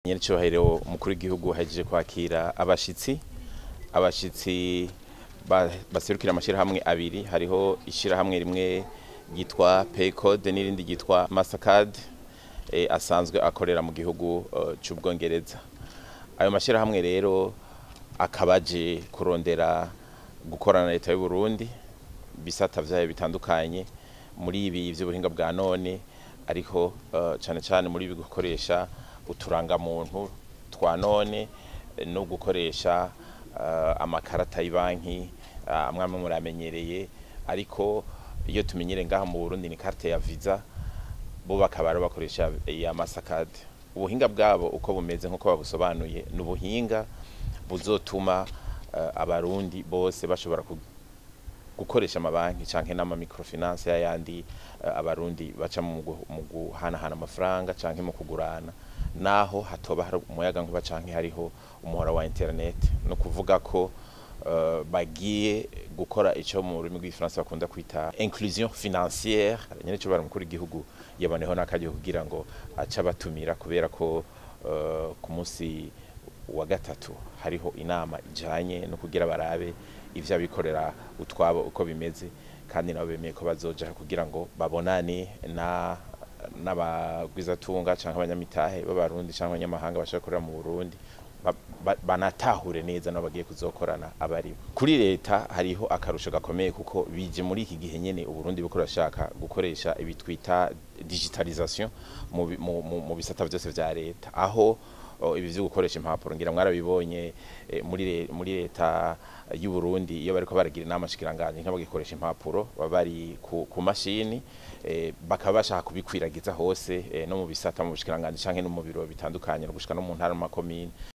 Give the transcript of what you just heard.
Nyir'icyubahiro umukuru w'igihugu hahejeje kwakira abashitsi baserukira amashirahamwe abiri. Hariho ishirahamwe rimwe ryitwa Paycode n'irindi ryitwa Mastercard asanzwe akorera mu gihugu c'Ubwongereza. Ayo mashirahamwe rero akabaje kurondera gukorana na leta y'u Burundi bisata vyayo bitandukanye muri ibi vy'ubuhinga bwa none, ariko cane cane muri ibi gukoresha uturanga muntu twa none no gukoresha amakarata y'ibanki amwe muramenyereye, ariko iyo tumenyere ngaha mu Burundi ni carte ya Visa, bo bakaba bakoresha ya Mastercard. Ubuhinga bwabo uko bumeze nkuko babusobanuye n'ubuhinga buzotuma abarundi bose bashobora gukoresha amabanki canke n'ama microfinance yayandi abarundi baca mu guhanahana amafaranga canke mu kugurana, naho hatoba hari umuyaga nkuba canke hariho umuhora wa internet. No kuvuga ko bagiye gukora ico mu rurimi rw'igifaransa bakunda kwita inclusion financière. Nyir'icyubahiro umukuru w'igihugu yaboneho n'akaryo kugira ngo aca batumira, kubera ko ku munsi wa gatatu hariho inama ijanye no kugira barabe ivyo abikorera utwabo uko bimeze, kandi nabo bemeye ko bazoja kugira ngo babonane n'abagwizatunga canke abanyamitahe b'abarundi canke abanyamahanga bashaka gukorera mu Burundi, banatahure neza nabo bagiye kuzokorana abari. Kuri leta hariho akarusho gakomeye kuko bije muri iki gihe nyene Uburundi buko rashaka gukoresha ibitwita digitalisation mu bisata vyose vya leta, aho ibi vyo gukoresha impapuro ngira mwarabibonye muri leta y'u Burundi iyo bariko baragira inama shikiranganje nk'abagikoresha impapuro bari ku mashini, bakaba bashaka kubikwiragiza hose no mu bisata mu bushikiranganje canke no mu biro bitandukanye no gushika no mu ntara mu makomine.